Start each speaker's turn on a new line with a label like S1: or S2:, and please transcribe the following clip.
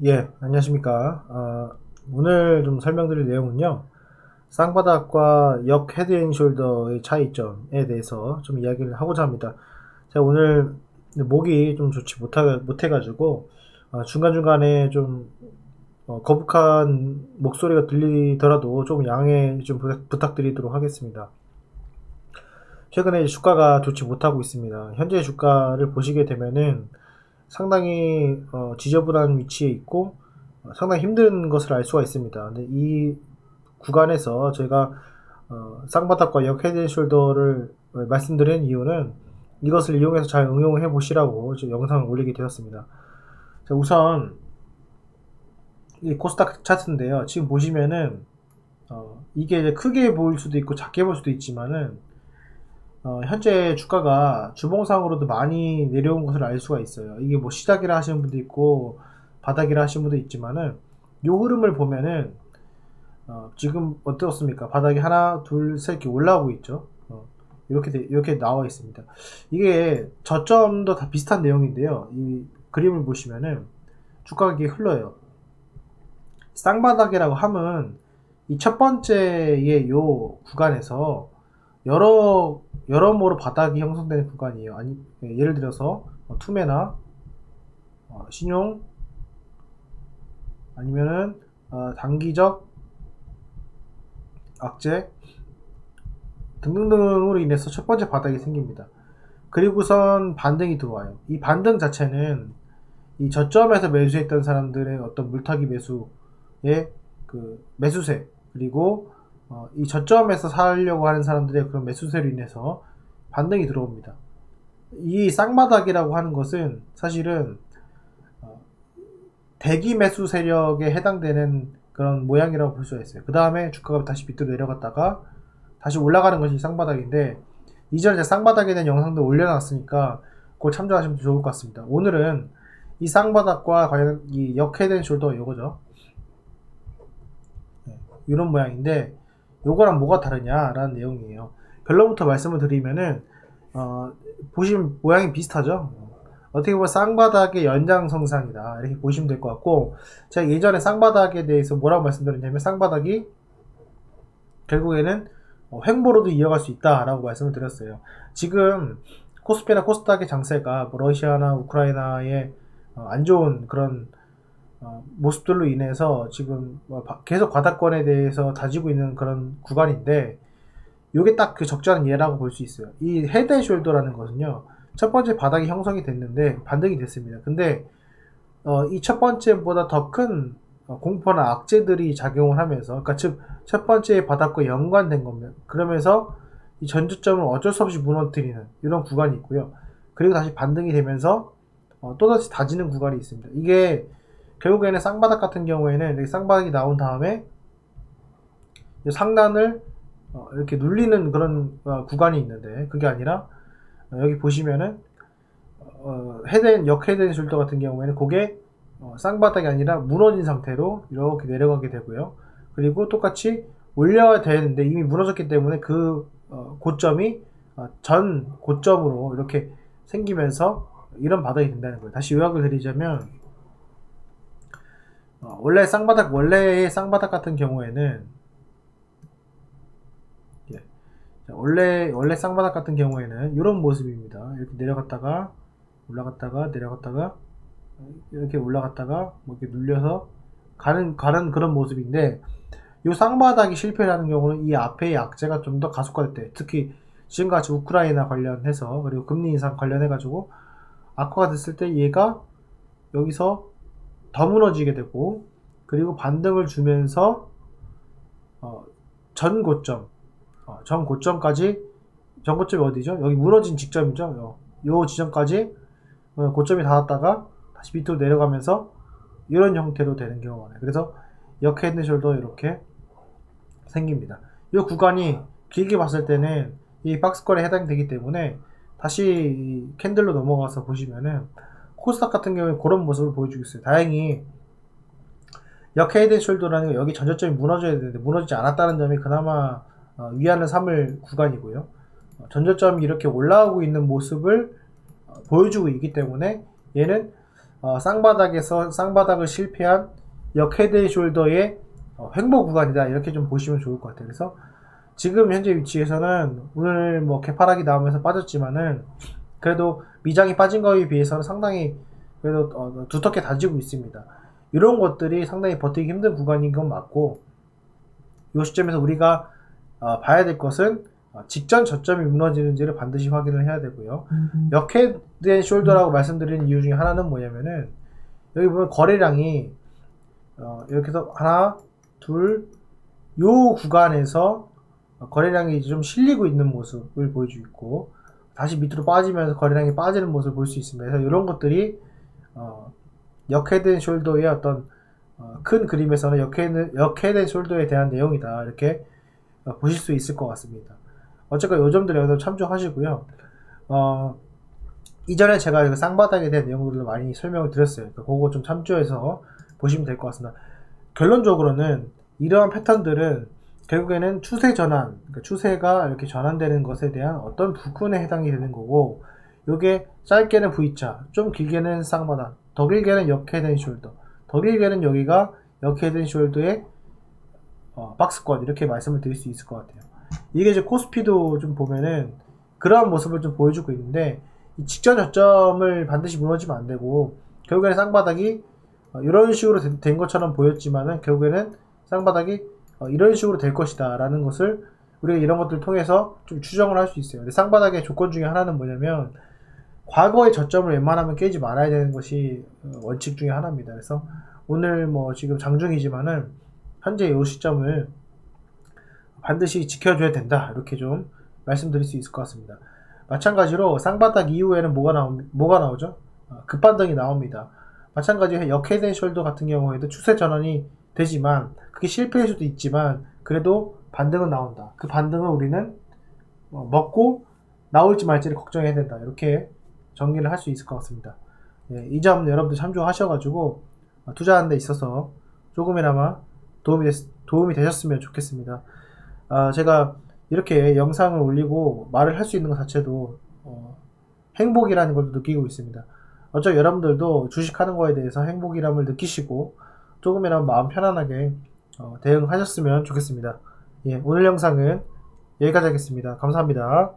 S1: 안녕하십니까. 오늘 좀 설명드릴 내용은요, 쌍바닥과 역 헤드앤숄더의 차이점에 대해서 좀 이야기를 하고자 합니다. 제가 오늘 목이 좀 좋지 못해가지고, 중간중간에 좀, 거북한 목소리가 들리더라도 좀 양해 좀 부탁드리도록 하겠습니다. 최근에 주가가 좋지 못하고 있습니다. 현재 주가를 보시게 되면은 상당히 지저분한 위치에 있고 상당히 힘든 것을 알 수가 있습니다. 근데 이 구간에서 제가 쌍바닥과 역 헤드앤숄더를 말씀드린 이유는 이것을 이용해서 잘 응용해 보시라고 영상을 올리게 되었습니다. 자, 우선 이 코스닥 차트인데요. 지금 보시면은 이게 이제 크게 보일 수도 있고 작게 보일 수도 있지만은 현재 주가가 주봉상으로도 많이 내려온 것을 알 수가 있어요. 이게 뭐 시작이라 하시는 분도 있고 바닥이라 하시는 분도 있지만은 요 흐름을 보면은 지금 어떻습니까? 바닥이 하나, 둘, 셋 이렇게 올라오고 있죠. 이렇게 나와 있습니다. 이게 저점도 다 비슷한 내용인데요. 이 그림을 보시면은 주가가 이렇게 흘러요. 쌍바닥이라고 함은 이 첫 번째의 요 구간에서 여러모로 바닥이 형성되는 구간이에요. 예를 들어서 투매나 신용 아니면은 단기적 악재 등등등으로 인해서 첫 번째 바닥이 생깁니다. 그리고선 반등이 들어와요. 이 반등 자체는 이 저점에서 매수했던 사람들의 어떤 물타기 매수의 그 매수세, 그리고 이 저점에서 사려고 하는 사람들의 그런 매수세로 인해서 반등이 들어옵니다. 이 쌍바닥이라고 하는 것은 사실은 대기 매수 세력에 해당되는 그런 모양이라고 볼 수가 있어요. 그 다음에 주가가 다시 밑으로 내려갔다가 다시 올라가는 것이 쌍바닥인데, 이전에 제가 쌍바닥에 대한 영상도 올려놨으니까 그걸 참조하시면 좋을 것 같습니다. 오늘은 이 쌍바닥과 관련 이 역 헤드앤숄더 요거죠. 이런 모양인데 요거랑 뭐가 다르냐라는 내용이에요. 결론부터 말씀을 드리면은 보시면 모양이 비슷하죠. 어떻게 보면 쌍바닥의 연장성상이다 이렇게 보시면 될 것 같고, 제가 예전에 쌍바닥에 대해서 뭐라고 말씀드렸냐면 쌍바닥이 결국에는 횡보로도 이어갈 수 있다라고 말씀을 드렸어요. 지금 코스피나 코스닥의 장세가 뭐 러시아나 우크라이나의 안 좋은 그런 모습들로 인해서 지금 계속 바닥권에 대해서 다지고 있는 그런 구간인데, 요게 딱 그 적절한 예라고 볼 수 있어요. 이 헤드앤숄더라는 것은요, 첫 번째 바닥이 형성이 됐는데 반등이 됐습니다. 근데 이 첫 번째보다 더 큰 공포나 악재들이 작용을 하면서, 그러니까 즉 첫 번째 바닥과 연관된 겁니다. 그러면서 이 전저점을 어쩔 수 없이 무너뜨리는 이런 구간이 있고요. 그리고 다시 반등이 되면서 또다시 다지는 구간이 있습니다. 이게 결국에는 쌍바닥 같은 경우에는 이렇게 쌍바닥이 나온 다음에 상단을 이렇게 눌리는 그런 구간이 있는데, 그게 아니라 여기 보시면은 역 헤드앤숄더 같은 경우에는 그게 쌍바닥이 아니라 무너진 상태로 이렇게 내려가게 되고요. 그리고 똑같이 올려야 되는데 이미 무너졌기 때문에 그 고점이 전 고점으로 이렇게 생기면서 이런 바닥이 된다는 거예요. 다시 요약을 드리자면 원래의 쌍바닥 같은 경우에는 원래 쌍바닥 같은 경우에는 이런 모습입니다. 이렇게 내려갔다가 올라갔다가 내려갔다가 이렇게 올라갔다가 뭐 이렇게 눌려서 가는 그런 모습인데, 이 쌍바닥이 실패하는 경우는 이 앞의 악재가 좀 더 가속화될 때, 특히 지금같이 우크라이나 관련해서 그리고 금리 인상 관련해가지고 악화가 됐을 때 얘가 여기서 더 무너지게 되고, 그리고 반등을 주면서 전 고점까지, 전 고점이 어디죠? 여기 무너진 직전이죠. 요 지점까지 고점이 닿았다가 다시 밑으로 내려가면서 이런 형태로 되는 경우가 많아요. 그래서 역 헤드숄더 이렇게 생깁니다. 이 구간이 길게 봤을 때는 이 박스권에 해당되기 때문에, 다시 이 캔들로 넘어가서 보시면은 코스닥 같은 경우에 그런 모습을 보여주고 있어요. 다행히 역 헤드숄더라는 거, 여기 전저점이 무너져야 되는데 무너지지 않았다는 점이 그나마 위안을 삼을 구간이고요. 전저점이 이렇게 올라오고 있는 모습을 보여주고 있기 때문에 얘는 쌍바닥에서 쌍바닥을 실패한 역 헤드앤숄더의 횡보 구간이다, 이렇게 좀 보시면 좋을 것 같아요. 그래서 지금 현재 위치에서는 오늘 뭐 개파락이 나오면서 빠졌지만은 그래도 미장이 빠진 거에 비해서는 상당히 그래도 두텁게 다지고 있습니다. 이런 것들이 상당히 버티기 힘든 구간인 건 맞고, 이 시점에서 우리가 봐야 될 것은 직전 저점이 무너지는지를 반드시 확인을 해야 되고요. 역 헤드 앤 숄더라고 말씀드리는 이유 중에 하나는 뭐냐면은, 여기 보면 거래량이 이렇게 해서 하나, 둘, 요 구간에서 거래량이 좀 실리고 있는 모습을 보여주고 있고, 다시 밑으로 빠지면서 거래량이 빠지는 모습을 볼 수 있습니다. 그래서 이런 것들이 역 헤드 앤 숄더의 어떤 큰 그림에서는 역 헤드 앤 숄더에 대한 내용이다, 이렇게 보실 수 있을 것 같습니다. 어쨌건 요 점들에도 참조하시고요. 이전에 제가 쌍바닥에 대한 내용들을 많이 설명을 드렸어요. 그러니까 그거 좀 참조해서 보시면 될 것 같습니다. 결론적으로는 이러한 패턴들은 결국에는 추세 전환, 그러니까 추세가 이렇게 전환되는 것에 대한 어떤 부분에 해당이 되는 거고, 요게 짧게는 V자, 좀 길게는 쌍바닥, 더 길게는 역 헤드 앤 숄더, 더 길게는 여기가 역 헤드 앤 숄더의 박스권, 이렇게 말씀을 드릴 수 있을 것 같아요. 이게 이제 코스피도 좀 보면은 그러한 모습을 좀 보여주고 있는데, 이 직전 저점을 반드시 무너지면 안 되고, 결국에는 쌍바닥이 이런 식으로 된 것처럼 보였지만은 결국에는 쌍바닥이 이런 식으로 될 것이다 라는 것을 우리가 이런 것들을 통해서 좀 추정을 할 수 있어요. 근데 쌍바닥의 조건 중에 하나는 뭐냐면, 과거의 저점을 웬만하면 깨지 말아야 되는 것이 원칙 중에 하나입니다. 그래서 오늘 뭐 지금 장중이지만은 현재 이 시점을 반드시 지켜줘야 된다, 이렇게 좀 말씀드릴 수 있을 것 같습니다. 마찬가지로 쌍바닥 이후에는 뭐가 나오죠? 급반등이 나옵니다. 마찬가지로 역 헤드 앤 숄더 같은 경우에도 추세 전환이 되지만 그게 실패할 수도 있지만 그래도 반등은 나온다. 그 반등을 우리는 먹고 나올지 말지를 걱정해야 된다, 이렇게 정리를 할 수 있을 것 같습니다. 예, 이 점 여러분들 참조하셔가지고 투자하는 데 있어서 조금이나마 도움이 되셨으면 좋겠습니다. 제가 이렇게 영상을 올리고 말을 할 수 있는 것 자체도 행복이라는 걸 느끼고 있습니다. 어차피 여러분들도 주식하는 거에 대해서 행복이람을 느끼시고 조금이나마 마음 편안하게 대응하셨으면 좋겠습니다. 예, 오늘 영상은 여기까지 하겠습니다. 감사합니다.